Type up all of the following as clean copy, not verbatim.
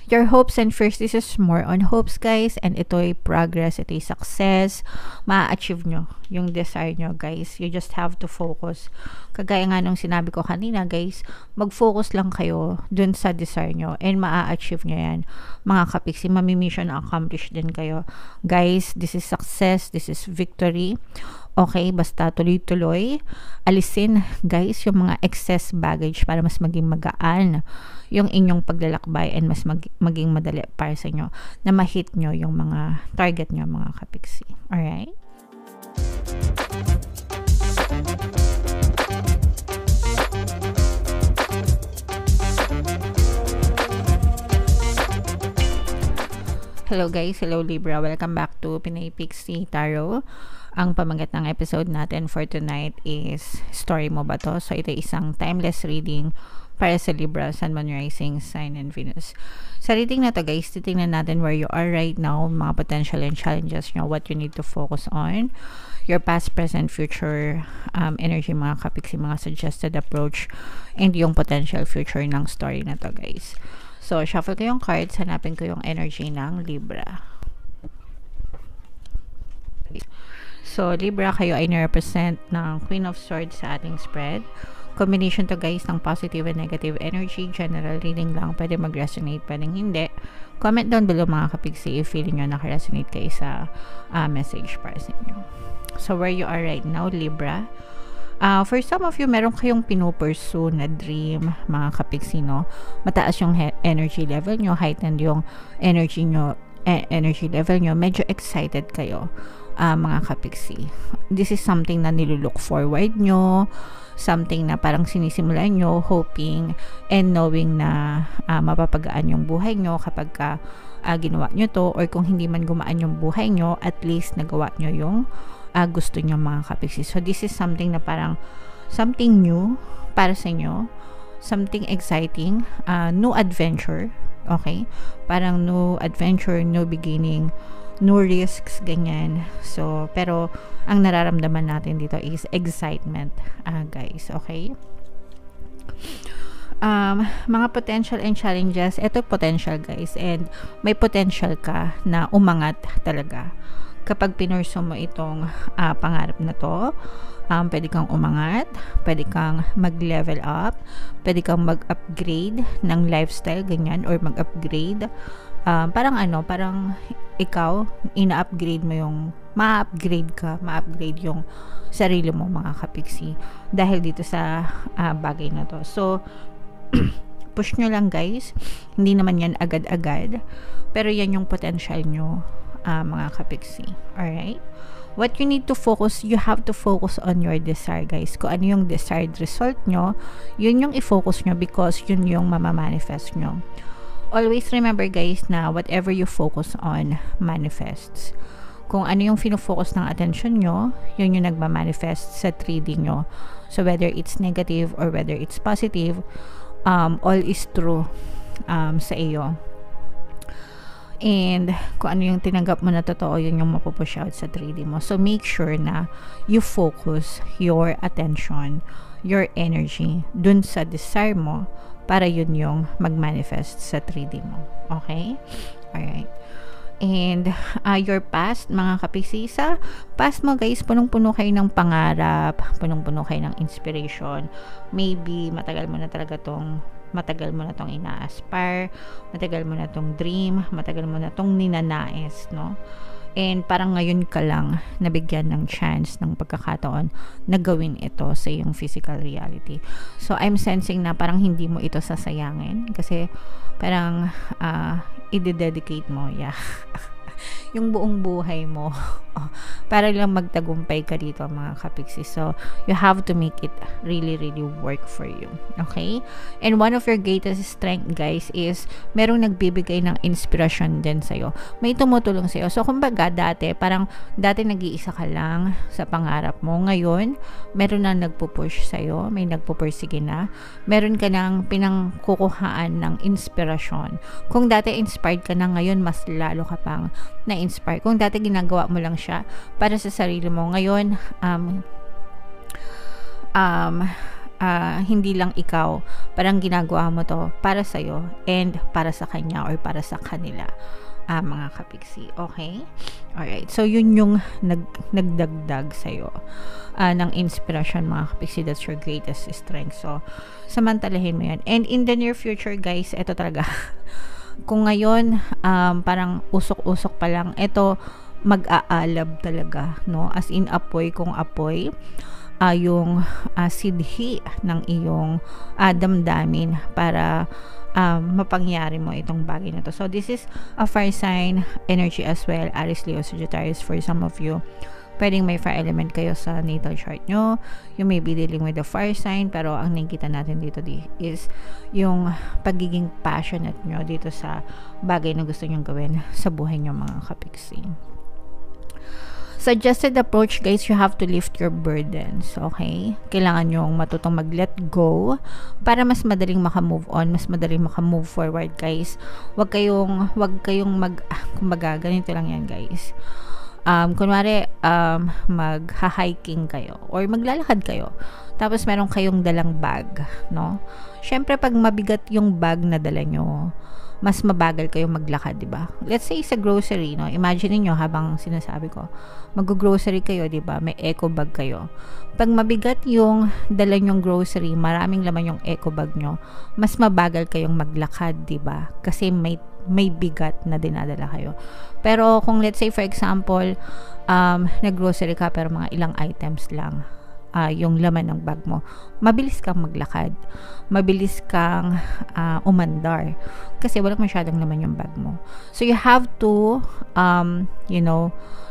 your hopes and fears, this is more on hopes guys, and ito'y progress, ito'y success, ma-achieve nyo yung desire nyo guys. You just have to focus. Kagaya nga nung sinabi ko kanina guys, mag-focus lang kayo dun sa desire nyo and ma-achieve nyo yan mga kapiksi. Mami-mission accomplish din kayo guys. This is success, this is victory. Okay, basta tuloy-tuloy. Alisin guys yung mga excess baggage para mas maging magaan yung inyong paglalakbay and mas maging madali para sa inyo na ma-hit nyo yung mga target nyo mga kapiksi. Alright? Hello guys, hello Libra. Welcome back to Pinay Pixie Tarot. Ang pamagat ng episode natin for tonight is Story Mo Ba To? So ito isang timeless reading para sa Libra, Sun, Moon, Rising, Sign, and Venus. Sa reading na to guys, titingnan natin where you are right now, mga potential and challenges nyo, what you need to focus on, your past, present, future energy mga kapiksi, mga suggested approach, and yung potential future ng story na to guys. So, shuffle ko yung cards, hanapin ko yung energy ng Libra. So, Libra, kayo ay na-represent ng Queen of Swords sa ating spread. Combination to guys ng positive and negative energy. General reading lang. Pwede mag-resonate, pwedeng hindi. Comment down below mga kapigsi if feeling nyo naka-resonate kayo sa message para sa inyo. So, where you are right now, Libra. For some of you, meron kayong pinupursue na dream, mga kapigsi, no? Mataas yung energy level nyo, heightened yung energy nyo, energy level nyo. Medyo excited kayo. Mga kapiksi. This is something na nilulook forward nyo, something na parang sinisimulan nyo, hoping and knowing na mapapagaan yung buhay nyo kapag ginawa nyo to, or kung hindi man gumaan yung buhay nyo, at least nagawa nyo yung gusto nyo mga kapiksi. So this is something na parang something new para sa inyo, something exciting, new adventure, okay? Parang new adventure, new beginning, no risks, ganyan. So, pero ang nararamdaman natin dito is excitement, guys, okay? Mga potential and challenges, ito potential guys, and may potential ka na umangat talaga. Kapag pinurso mo itong pangarap na to, pwede kang umangat, pwede kang mag-level up, pwede kang mag-upgrade ng lifestyle, ganyan, or mag-upgrade. Parang ikaw, ina-upgrade mo yung, ma-upgrade yung sarili mo mga kapiksi dahil dito sa bagay na to. So, push nyo lang guys, hindi naman yan agad-agad, pero yan yung potential nyo mga kapiksi. Alright? What you need to focus, you have to focus on your desire guys. Kung ano yung desired result nyo, yun yung i-focus nyo because yun yung mamamanifest nyo. Always remember guys na whatever you focus on manifests. Kung ano yung fino-focus ng attention nyo, yun yung nagmamanifest sa 3D nyo. So whether it's negative or whether it's positive, all is true sa iyo. And kung ano yung tinanggap mo na totoo, yun yung mapupush out sa 3D mo. So make sure na you focus your attention, your energy dun sa desire mo para yun yung mag-manifest sa 3D mo. Okay? Alright. And your past, mga kapiksi, sa past mo guys, punong-puno kayo ng pangarap, punong-puno kayo ng inspiration. Maybe matagal mo na tong ina-aspire, matagal mo na tong dream, matagal mo na tong ninanais, no? And parang ngayon ka lang nabigyan ng chance, ng pagkakataon na gawin ito sa iyong physical reality. So I'm sensing na parang hindi mo ito sasayangin kasi parang i-dedicate mo, yung buong buhay mo para lang magtagumpay ka dito mga kapiksi. So you have to make it really work for you. Okay? And one of your greatest strength guys is merong nagbibigay ng inspiration din sa'yo. May tumutulong sa'yo. So kumbaga dati nag-iisa ka lang sa pangarap mo. Ngayon meron na nagpupush sa'yo, may nagpupursige na, meron ka nang pinangkukuhaan ng inspirasyon. Kung dati inspired ka na, ngayon mas lalo ka pang na-inspire. Kung dati ginagawa mo lang siya para sa sarili mo, ngayon hindi lang ikaw, parang ginagawa mo to para sa'yo and para sa kanya or para sa kanila, mga kapiksi. Okay? Alright. So, yun yung nagdagdag sa'yo ng inspiration, mga kapiksi. That's your greatest strength. So, samantalahin mo yan. And in the near future, guys, ito talaga. Kung ngayon, parang usok-usok pa lang, ito, mag-aalab talaga, no? As in apoy, kung apoy, yung sidhi ng iyong damdamin para mapangyari mo itong bagay na to. So, this is a fire sign energy as well. Aries, Leo, Sagittarius for some of you. Pwedeng may fire element kayo sa natal chart nyo. You may be dealing with the fire sign, pero ang nakikita natin dito is yung pagiging passionate nyo dito sa bagay na gusto nyong gawin sa buhay nyo, mga kapiksi. Suggested approach, guys, you have to lift your burdens, okay? Kailangan yung matutong mag-let go para mas madaling maka-move on, mas madaling maka-move forward, guys. Wag kayong kumbaga, ganito lang yan, guys. Kunwari, mag-hiking kayo or maglalakad kayo, tapos meron kayong dalang bag, no? Syempre, pag mabigat yung bag na dala nyo, mas mabagal kayong maglakad, di ba? Let's say sa grocery, no? Imagine niyo habang sinasabi ko, mag-grocery kayo, di ba? May eco bag kayo. Pag mabigat yung dala nyong grocery, maraming laman yung eco bag nyo, mas mabagal kayong maglakad, di ba? Kasi may bigat na dinadala kayo. Pero kung let's say for example, nag-grocery ka pero mga ilang items lang yung laman ng bag mo, mabilis kang maglakad, mabilis kang umandar kasi walang masyadong laman yung bag mo. So you have to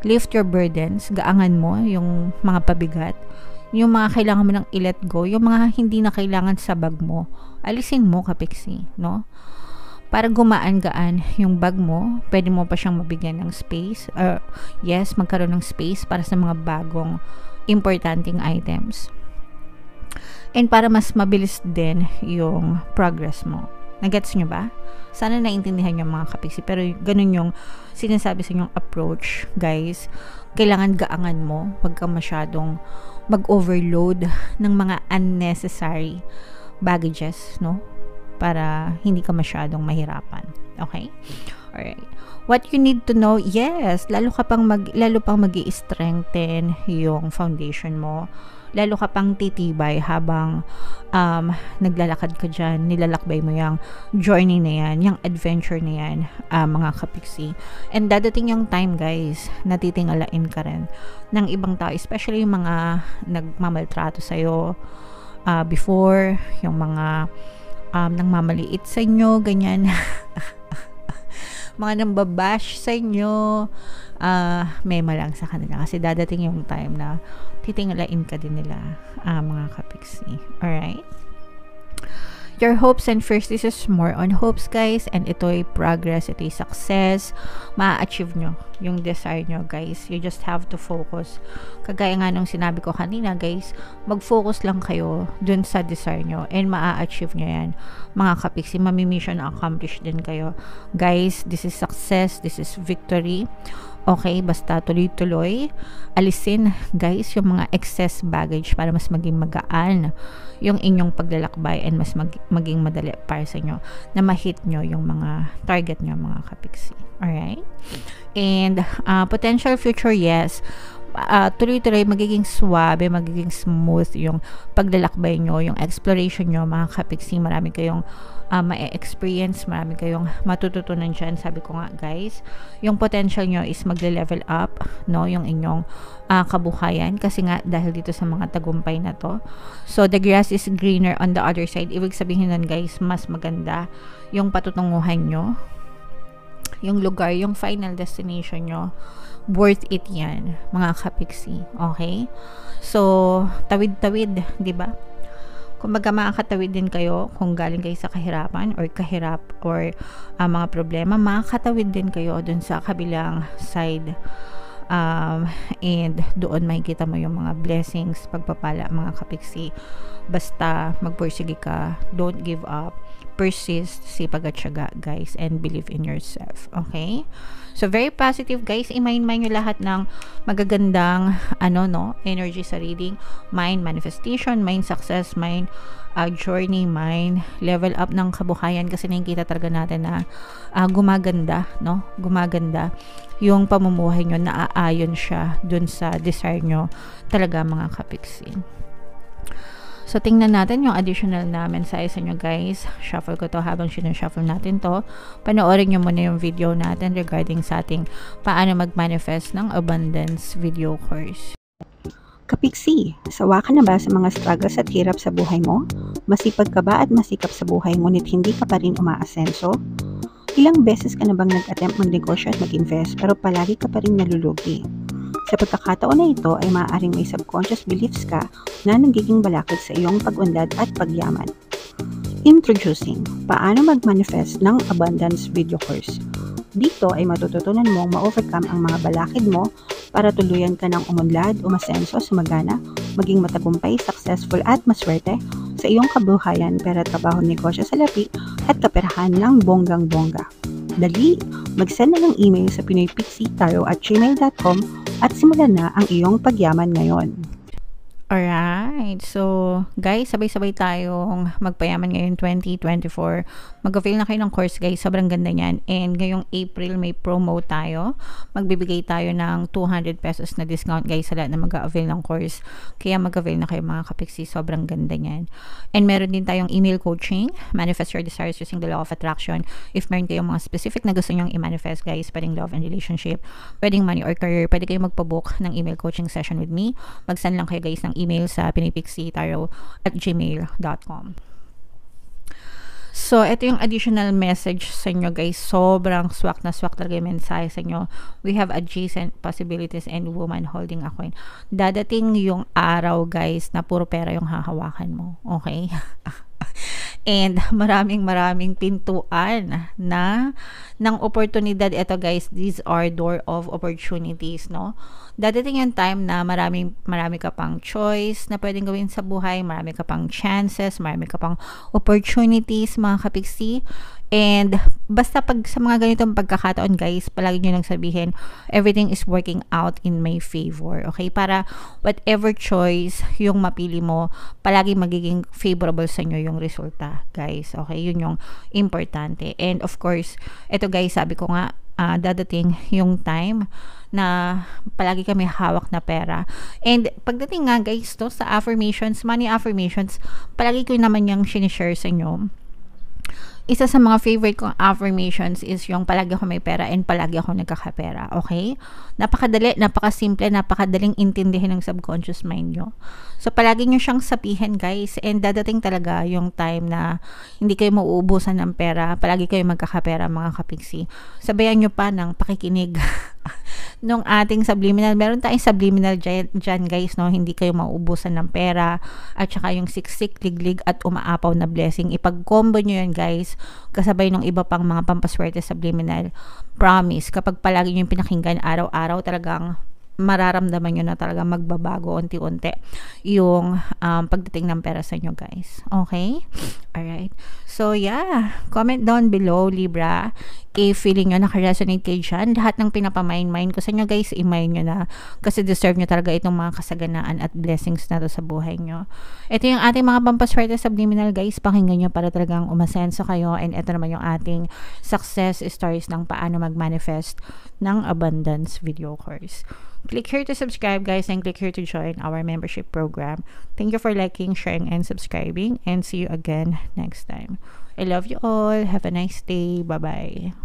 lift your burdens, gaangan mo yung mga pabigat, yung mga kailangan mo nang i-let go, yung mga hindi na kailangan sa bag mo, alisin mo, kapiksi, no? Para gumaan-gaan yung bag mo, pwede mo pa siyang mabigyan ng space, magkaroon ng space para sa mga bagong importanteng items. And para mas mabilis din yung progress mo. Nagets nyo ba? Sana naintindihan nyo, mga kapiksi. Pero ganun yung sinasabi sa inyong approach, guys. Kailangan gaangan mo. Huwag kang masyadong mag-overload ng mga unnecessary baggages, no? Para hindi ka masyadong mahirapan. Okay? Alright. What you need to know, yes, lalo pang magi-strengthen yung foundation mo. Lalo ka pang titibay habang naglalakad ka dyan, nilalakbay mo yung journey na yan, yung adventure na yan, mga kapiksi. And dadating yung time, guys, na titingalain ka rin ng ibang tao, especially yung mga nagmamaltrato sa'yo before, yung mga nangmamaliit sa inyo, ganyan. Mga nambabash sa inyo, mema lang sa kanila kasi dadating yung time na titingalain ka din nila, mga kapiksi. Alright? Your hopes and first, this is more on hopes, guys, and ito'y progress, ito'y success, ma-achieve nyo yung desire nyo, guys. You just have to focus. Kagaya nga nung sinabi ko kanina, guys, mag-focus lang kayo dun sa desire nyo and ma-achieve nyo yan, mga kapiksi. Mami-mission accomplish din kayo, guys. This is success, this is victory. Okay, basta tuloy-tuloy. Alisin, guys, yung mga excess baggage para mas maging magaan yung inyong paglalakbay and mas maging madali para sa inyo na ma-hit nyo yung mga target nyo, mga kapiksi. Alright? And potential future, yes. Tuloy-tuloy, magiging swabe, magiging smooth yung paglalakbay nyo, yung exploration nyo, mga kapiksi. Marami kayong ma-experience, marami kayong matututunan dyan. Sabi ko nga, guys, yung potential nyo is magle-level up, no, yung inyong kabuhayan, kasi nga dahil dito sa mga tagumpay na to. So the grass is greener on the other side. Ibig sabihin nun, guys, mas maganda yung patutunguhan nyo, yung lugar, yung final destination nyo, worth it yan, mga kapiksi. Okay? So tawid-tawid, di ba? Kumbaga, makakatawid din kayo kung galing kayo sa kahirapan or mga problema, makakatawid din kayo dun sa kabilang side, and doon makikita mo yung mga blessings, pagpapala, mga kapiksi. Basta magpursige ka, don't give up, persist, sipag at syaga, guys, and believe in yourself. Okay? So, very positive, guys. I-mind nyo lahat ng magagandang, energy sa reading. Mind manifestation, mind success, mind journey, mind level up ng kabuhayan, kasi nakikita talaga natin na gumaganda, no? Gumaganda yung pamumuhay nyo, naaayon siya dun sa desire nyo talaga, mga kapiksi. So, tingnan natin yung additional na mensahe sa inyo, guys. Shuffle ko to habang sinushuffle natin to. Panoorin nyo muna yung video natin regarding sa ating paano mag-manifest ng abundance video course. Kapiksi, sawa ka na ba sa mga struggles at hirap sa buhay mo? Masipag ka ba at masikap sa buhay ngunit hindi ka pa rin umaasenso? Ilang beses ka na bang nag-attempt magnegosyo at mag-invest pero palagi ka pa rin nalulugi? Sa pagkakataon na ito ay maaaring may subconscious beliefs ka na nagiging balakid sa iyong pag-unlad at pagyaman. Introducing, paano mag-manifest ng abundance video course. Dito ay matututunan mong ma-overcome ang mga balakid mo para tuluyan ka ng umunlad, umasenso, sumagana, maging matagumpay, successful at maswerte sa iyong kabuhayan, pera, trabaho, negosyo, salapi at kaperahan ng bonggang-bongga. Dali, mag-send na ng email sa pinoypixitaro@gmail.com at simulan na ang iyong pagyaman ngayon. Alright. So, guys, sabay-sabay tayong magpayaman ngayon 2024. Mag-avail na kayo ng course, guys. Sobrang ganda niyan. And ngayong April, may promo tayo. Magbibigay tayo ng 200 pesos na discount, guys, sa lahat na mag-avail ng course. Kaya mag-avail na kayo, mga kapiksi. Sobrang ganda niyan. And meron din tayong email coaching. Manifest your desires using the law of attraction. If meron kayong mga specific na gusto nyong i-manifest, guys, pwedeng love and relationship, pwedeng money or career, pwede kayong magpabook ng email coaching session with me. Mag-send lang kayo, guys, ng email sa pinoypixitaro@gmail.com. So, ito yung additional message sa inyo, guys. Sobrang swak na swak talaga yung mensahe sa inyo. We have adjacent possibilities and woman holding a coin. Dadating yung araw, guys, na puro pera yung hahawakan mo. Okay? And maraming pintuan na ng oportunidad. Ito, guys, these are door of opportunities, no? Dadating yung time na marami ka pang choice na pwedeng gawin sa buhay, marami ka pang chances, marami ka pang opportunities, mga kapiksi. And basta pag sa mga ganitong pagkakataon, guys, palagi nyo lang sabihin, everything is working out in my favor. Okay? Para whatever choice yung mapili mo, palagi magiging favorable sa inyo yung resulta, guys. Okay? Yun yung importante. And of course, ito, guys, sabi ko nga, dadating yung time na palagi kami hawak na pera. And pagdating nga, guys, to sa affirmations, money affirmations, palagi ko naman yung sinishare sa inyo. Isa sa mga favorite kong affirmations is yung palagi ako may pera and palagi ako nagkakapera. Okay? Napakadali, napakasimple, napakadaling intindihin ng subconscious mind nyo. So, palagi nyo siyang sabihin, guys, and dadating talaga yung time na hindi kayo mauubusan ng pera, palagi kayo magkakapera, mga kapiksi. Sabayan nyo pa ng pakikinig nung ating subliminal. Meron tayong subliminal dyan, guys, no? Hindi kayo mauubusan ng pera, at saka yung siksik, liglig, at umaapaw na blessing. Ipag-combo nyo yan, guys, kasabay ng iba pang mga pampaswerte subliminal. Promise, kapag palagi nyo yung pinakinggan araw-araw, talagang mararamdaman nyo na talaga magbabago unti-unti yung pagdating ng pera sa inyo, guys. Okay? Alright. So, yeah. Comment down below, Libra, if feeling nyo naka-resonate kayo dyan. Lahat ng pinapamind-mind ko sa inyo, guys, i-mind nyo na, kasi deserve nyo talaga itong mga kasaganaan at blessings na to sa buhay nyo. Ito yung ating mga pampaswerte subliminal, guys. Pakinggan nyo para talagang umasenso kayo. And ito naman yung ating success stories ng paano mag-manifest ng abundance video course. Click here to subscribe, guys, and click here to join our membership program. Thank you for liking, sharing, and subscribing, and see you again next time. I love you all. Have a nice day. Bye-bye.